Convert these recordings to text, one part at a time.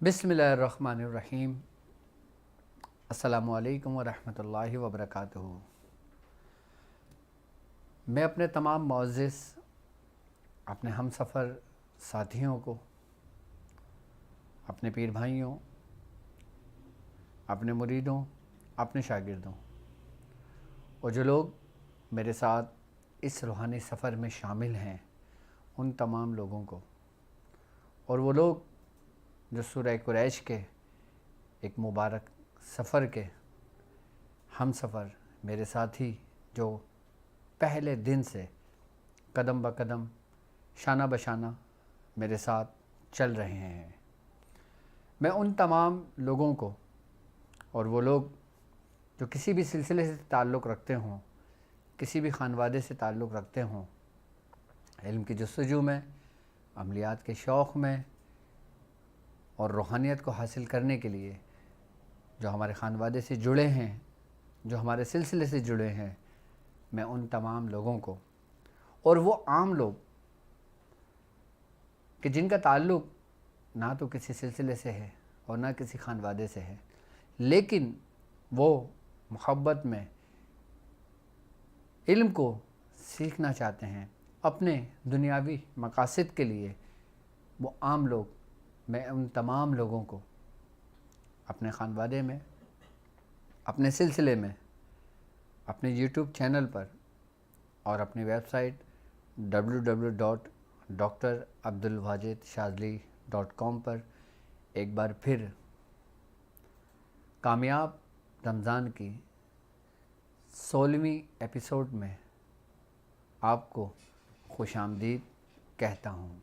بسم اللہ الرحمن الرحیم۔ السلام علیکم ورحمۃ اللہ وبرکاتہ۔ میں اپنے تمام معزز اپنے ہم سفر ساتھیوں کو، اپنے پیر بھائیوں، اپنے مریدوں، اپنے شاگردوں اور جو لوگ میرے ساتھ اس روحانی سفر میں شامل ہیں ان تمام لوگوں کو، اور وہ لوگ جو سورہ قریش کے ایک مبارک سفر کے ہم سفر میرے ساتھی جو پہلے دن سے قدم بقدم شانہ بشانہ میرے ساتھ چل رہے ہیں، میں ان تمام لوگوں کو اور وہ لوگ جو کسی بھی سلسلے سے تعلق رکھتے ہوں، کسی بھی خانوادے سے تعلق رکھتے ہوں، علم کی جستجو میں، عملیات کے شوق میں اور روحانیت کو حاصل کرنے کے لیے جو ہمارے خانوادے سے جڑے ہیں، جو ہمارے سلسلے سے جڑے ہیں، میں ان تمام لوگوں کو اور وہ عام لوگ کہ جن کا تعلق نہ تو کسی سلسلے سے ہے اور نہ کسی خانوادے سے ہے، لیکن وہ محبت میں علم کو سیکھنا چاہتے ہیں اپنے دنیاوی مقاصد کے لیے، وہ عام لوگ، میں ان تمام لوگوں کو اپنے خانوادے میں، اپنے سلسلے میں، اپنے یوٹیوب چینل پر اور اپنی ویب سائٹ www.drabdulwajidshazli.com پر ایک بار پھر کامیاب رمضان کی 16ویں ایپیسوڈ میں آپ کو خوش آمدید کہتا ہوں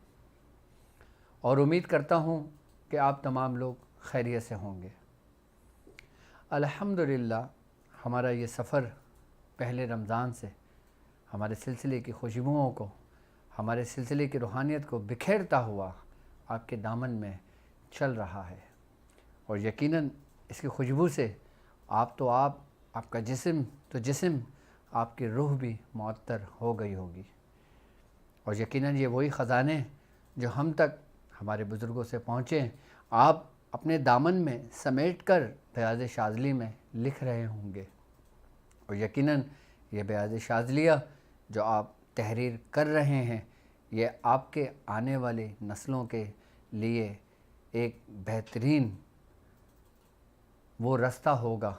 اور امید کرتا ہوں کہ آپ تمام لوگ خیریت سے ہوں گے۔ الحمدللہ ہمارا یہ سفر پہلے رمضان سے ہمارے سلسلے کی خوشبوؤں کو، ہمارے سلسلے کی روحانیت کو بکھیرتا ہوا آپ کے دامن میں چل رہا ہے، اور یقیناً اس کی خوشبو سے آپ کا جسم تو جسم، آپ کی روح بھی معطر ہو گئی ہوگی، اور یقیناً یہ وہی خزانے جو ہم تک ہمارے بزرگوں سے پہنچے آپ اپنے دامن میں سمیٹ کر بیاض شاذلی میں لکھ رہے ہوں گے، اور یقیناً یہ بیاض شاذلیہ جو آپ تحریر کر رہے ہیں یہ آپ کے آنے والی نسلوں کے لیے ایک بہترین وہ رستہ ہوگا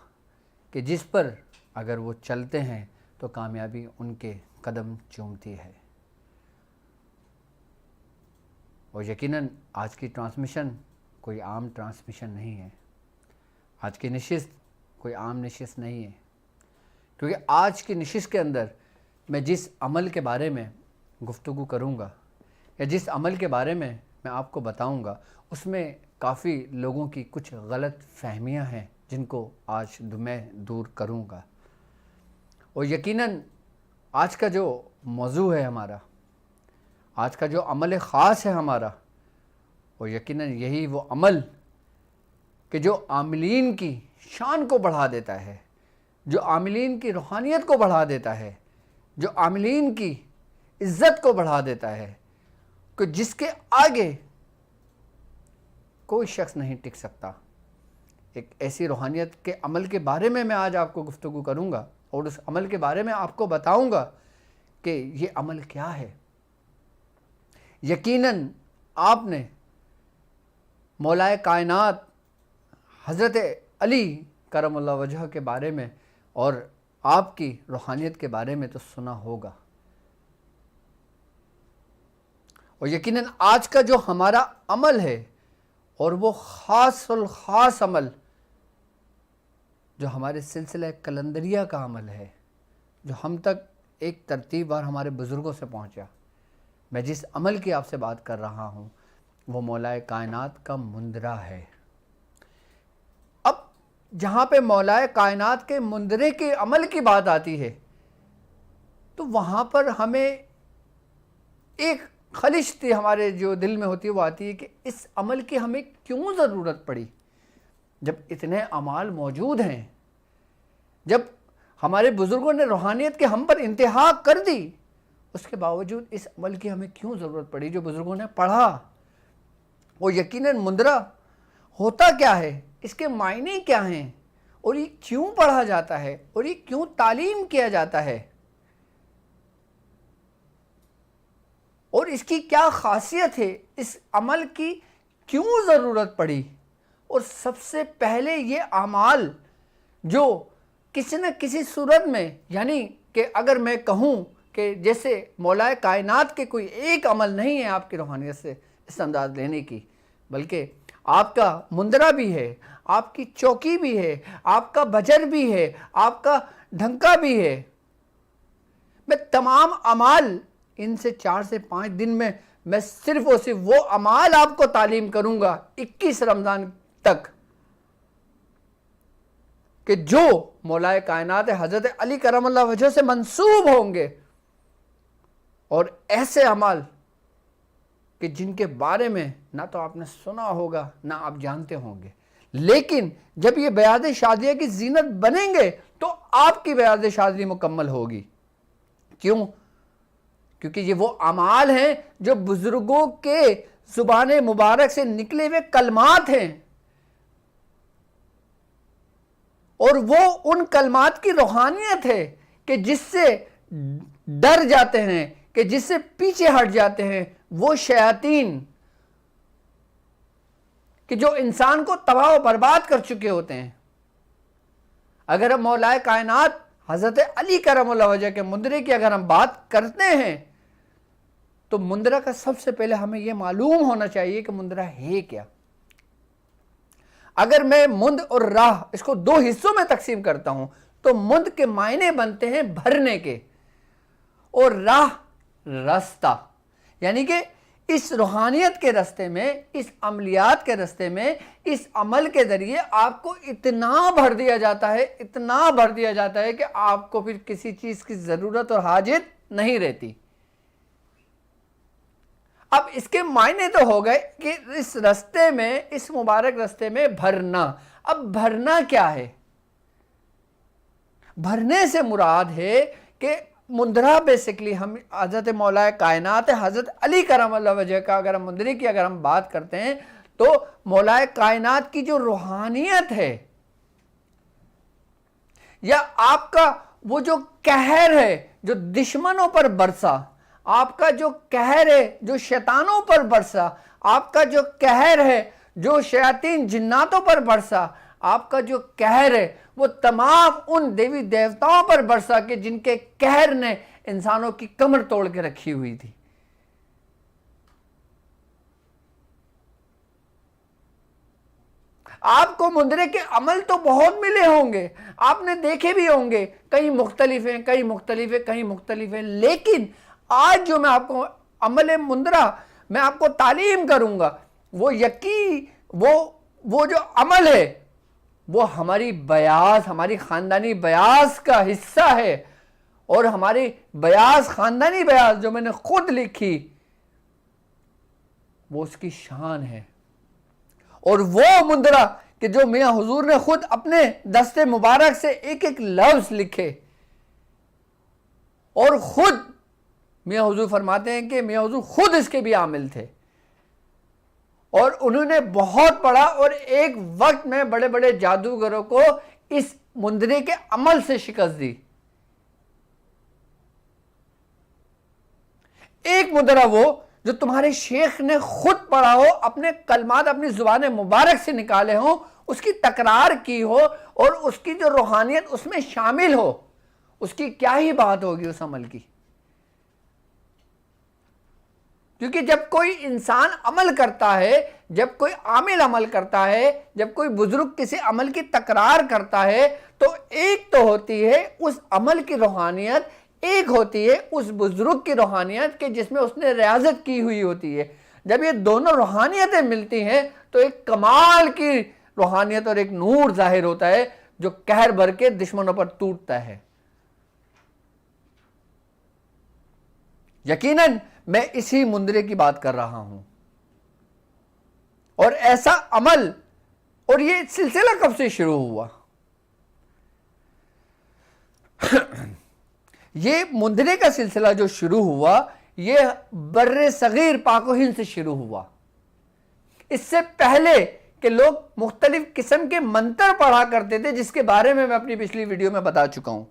کہ جس پر اگر وہ چلتے ہیں تو کامیابی ان کے قدم چومتی ہے۔ اور یقیناً آج کی ٹرانسمیشن کوئی عام ٹرانسمیشن نہیں ہے، آج کی نشست کوئی عام نشست نہیں ہے، کیونکہ آج کی نشست کے اندر میں جس عمل کے بارے میں گفتگو کروں گا یا جس عمل کے بارے میں آپ کو بتاؤں گا اس میں کافی لوگوں کی کچھ غلط فہمیاں ہیں جن کو آج میں دور کروں گا، اور یقیناً آج کا جو موضوع ہے ہمارا، آج کا جو عمل خاص ہے ہمارا، اور یقیناً یہی وہ عمل کہ جو عاملین کی شان کو بڑھا دیتا ہے، جو عاملین کی روحانیت کو بڑھا دیتا ہے، جو عاملین کی عزت کو بڑھا دیتا ہے، کہ جس کے آگے کوئی شخص نہیں ٹک سکتا۔ ایک ایسی روحانیت کے عمل کے بارے میں آج آپ کو گفتگو کروں گا اور اس عمل کے بارے میں آپ کو بتاؤں گا کہ یہ عمل کیا ہے۔ یقیناً آپ نے مولائے کائنات حضرت علی کرم اللہ وجہ کے بارے میں اور آپ کی روحانیت کے بارے میں تو سنا ہوگا، اور یقیناً آج کا جو ہمارا عمل ہے اور وہ خاص الخاص عمل جو ہمارے سلسلہ کلندریہ کا عمل ہے، جو ہم تک ایک ترتیب وار ہمارے بزرگوں سے پہنچا، میں جس عمل کی آپ سے بات کر رہا ہوں وہ مولائے کائنات کا مندرہ ہے۔ اب جہاں پہ مولائے کائنات کے مندرے کے عمل کی بات آتی ہے تو وہاں پر ہمیں ایک خلش تھی ہمارے جو دل میں ہوتی ہے، وہ آتی ہے کہ اس عمل کی ہمیں کیوں ضرورت پڑی جب اتنے اعمال موجود ہیں، جب ہمارے بزرگوں نے روحانیت کے ہم پر انتہا کر دی، اس کے باوجود اس عمل کی ہمیں کیوں ضرورت پڑی جو بزرگوں نے پڑھا۔ وہ یقیناً مندرہ ہوتا کیا ہے، اس کے معنی کیا ہیں، اور یہ کیوں پڑھا جاتا ہے، اور یہ کیوں تعلیم کیا جاتا ہے، اور اس کی کیا خاصیت ہے، اس عمل کی کیوں ضرورت پڑی۔ اور سب سے پہلے یہ اعمال جو کسی نہ کسی صورت میں، یعنی کہ اگر میں کہوں کہ جیسے مولا کائنات کے کوئی ایک عمل نہیں ہے آپ کی روحانیت سے استمداد لینے کی، بلکہ آپ کا مندرہ بھی ہے، آپ کی چوکی بھی ہے، آپ کا بجر بھی ہے، آپ کا ڈھنکا بھی ہے۔ میں تمام اعمال ان سے 4 سے 5 دن میں صرف اور صرف وہ اعمال آپ کو تعلیم کروں گا 21 رمضان تک، کہ جو مولا کائنات حضرت علی کرم اللہ وجہ سے منسوب ہوں گے، اور ایسے اعمال کہ جن کے بارے میں نہ تو آپ نے سنا ہوگا نہ آپ جانتے ہوں گے، لیکن جب یہ بیاض شادیہ کی زینت بنیں گے تو آپ کی بیاض شادی مکمل ہوگی۔ کیوں؟ کیونکہ یہ وہ اعمال ہیں جو بزرگوں کے زبان مبارک سے نکلے ہوئے کلمات ہیں، اور وہ ان کلمات کی روحانیت ہے کہ جس سے ڈر جاتے ہیں، کہ جس سے پیچھے ہٹ جاتے ہیں وہ شیاطین کہ جو انسان کو تباہ و برباد کر چکے ہوتے ہیں۔ اگر ہم مولا کائنات حضرت علی کرم اللہ وجہ کے مندرے کی اگر ہم بات کرتے ہیں تو مندرہ کا سب سے پہلے ہمیں یہ معلوم ہونا چاہیے کہ مندرہ ہے کیا۔ اگر میں مند اور راہ اس کو 2 حصوں میں تقسیم کرتا ہوں تو مند کے معنی بنتے ہیں بھرنے کے، اور راہ رستہ، یعنی کہ اس روحانیت کے رستے میں، اس عملیات کے رستے میں، اس عمل کے ذریعے آپ کو اتنا بھر دیا جاتا ہے، اتنا بھر دیا جاتا ہے کہ آپ کو پھر کسی چیز کی ضرورت اور حاجت نہیں رہتی۔ اب اس کے معنی تو ہو گئے کہ اس رستے میں، اس مبارک رستے میں بھرنا۔ اب بھرنا کیا ہے؟ بھرنے سے مراد ہے کہ مندرہ بیسکلی ہم حضرت مولا کائنات حضرت علی کرم اللہ وجہ کا اگر ہم مندرے کی اگر ہم بات کرتے ہیں تو مولا کائنات کی جو روحانیت ہے، یا آپ کا وہ جو قہر ہے جو دشمنوں پر برسا، آپ کا جو قہر ہے جو شیطانوں پر برسا، آپ کا جو قہر ہے جو شیاطین جناتوں پر برسا، آپ کا جو قہر ہے وہ تمام ان دیوی دیوتاؤں پر برسا کہ جن کے قہر نے انسانوں کی کمر توڑ کے رکھی ہوئی تھی۔ آپ کو مندرے کے عمل تو بہت ملے ہوں گے، آپ نے دیکھے بھی ہوں گے، کئی مختلف ہیں، کئی مختلف ہیں، کئی مختلف ہیں، لیکن آج جو میں آپ کو عمل مندرہ میں آپ کو تعلیم کروں گا وہ جو عمل ہے وہ ہماری بیاض، ہماری خاندانی بیاض کا حصہ ہے، اور ہماری بیاض، خاندانی بیاض جو میں نے خود لکھی وہ اس کی شان ہے۔ اور وہ مندرہ کہ جو میاں حضور نے خود اپنے دست مبارک سے ایک ایک لفظ لکھے، اور خود میاں حضور فرماتے ہیں کہ میاں حضور خود اس کے بھی عامل تھے، اور انہوں نے بہت پڑھا اور ایک وقت میں بڑے بڑے جادوگروں کو اس مندرے کے عمل سے شکست دی۔ ایک مندرہ وہ جو تمہارے شیخ نے خود پڑھا ہو، اپنے کلمات اپنی زبان مبارک سے نکالے ہوں، اس کی تکرار کی ہو، اور اس کی جو روحانیت اس میں شامل ہو، اس کی کیا ہی بات ہوگی اس عمل کی۔ کیونکہ جب کوئی انسان عمل کرتا ہے، جب کوئی عامل عمل کرتا ہے، جب کوئی بزرگ کسی عمل کی تکرار کرتا ہے، تو ایک تو ہوتی ہے اس عمل کی روحانیت، ایک ہوتی ہے اس بزرگ کی روحانیت کہ جس میں اس نے ریاضت کی ہوئی ہوتی ہے۔ جب یہ دونوں روحانیتیں ملتی ہیں تو ایک کمال کی روحانیت اور ایک نور ظاہر ہوتا ہے جو قہر بھر کے دشمنوں پر ٹوٹتا ہے۔ یقیناً میں اسی مندرے کی بات کر رہا ہوں، اور ایسا عمل، اور یہ سلسلہ کب سے شروع ہوا؟ یہ مندرے کا سلسلہ جو شروع ہوا یہ بر صغیر پاک و ہند سے شروع ہوا۔ اس سے پہلے کہ لوگ مختلف قسم کے منتر پڑھا کرتے تھے، جس کے بارے میں اپنی پچھلی ویڈیو میں بتا چکا ہوں۔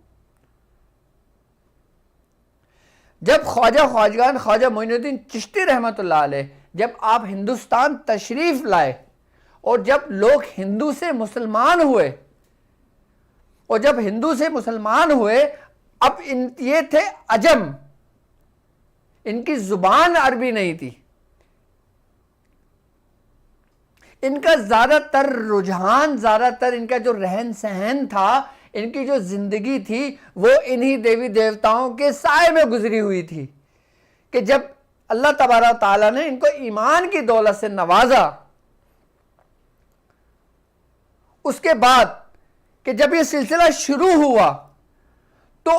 جب خواجگان خواجہ معین الدین چشتی رحمۃ اللہ علیہ جب آپ ہندوستان تشریف لائے اور جب لوگ ہندو سے مسلمان ہوئے، اور جب ہندو سے مسلمان ہوئے، اب یہ تھے عجم، ان کی زبان عربی نہیں تھی، ان کا زیادہ تر رجحان، زیادہ تر ان کا جو رہن سہن تھا، ان کی جو زندگی تھی، وہ انہی دیوی دیوتاؤں کے سائے میں گزری ہوئی تھی، کہ جب اللہ تبارک تعالیٰ نے ان کو ایمان کی دولت سے نوازا، اس کے بعد کہ جب یہ سلسلہ شروع ہوا تو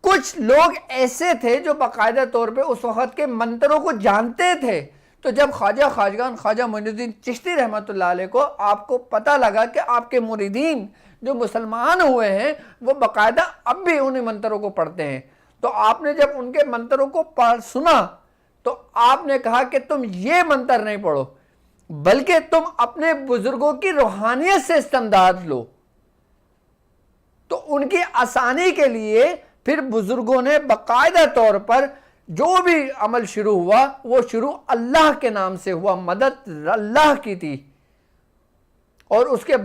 کچھ لوگ ایسے تھے جو باقاعدہ طور پہ اس وقت کے منتروں کو جانتے تھے۔ تو جب خواجگان خواجہ معین الدین چشتی رحمۃ اللہ علیہ کو آپ کو پتہ لگا کہ آپ کے مریدین جو مسلمان ہوئے ہیں وہ باقاعدہ اب بھی انہیں منتروں کو پڑھتے ہیں، تو آپ نے جب ان کے منتروں کو سنا تو آپ نے کہا کہ تم یہ منتر نہیں پڑھو، بلکہ تم اپنے بزرگوں کی روحانیت سے استمداد لو۔ تو ان کی آسانی کے لیے پھر بزرگوں نے باقاعدہ طور پر جو بھی عمل شروع ہوا وہ شروع اللہ کے نام سے ہوا، مدد اللہ کی تھی، اور اس کے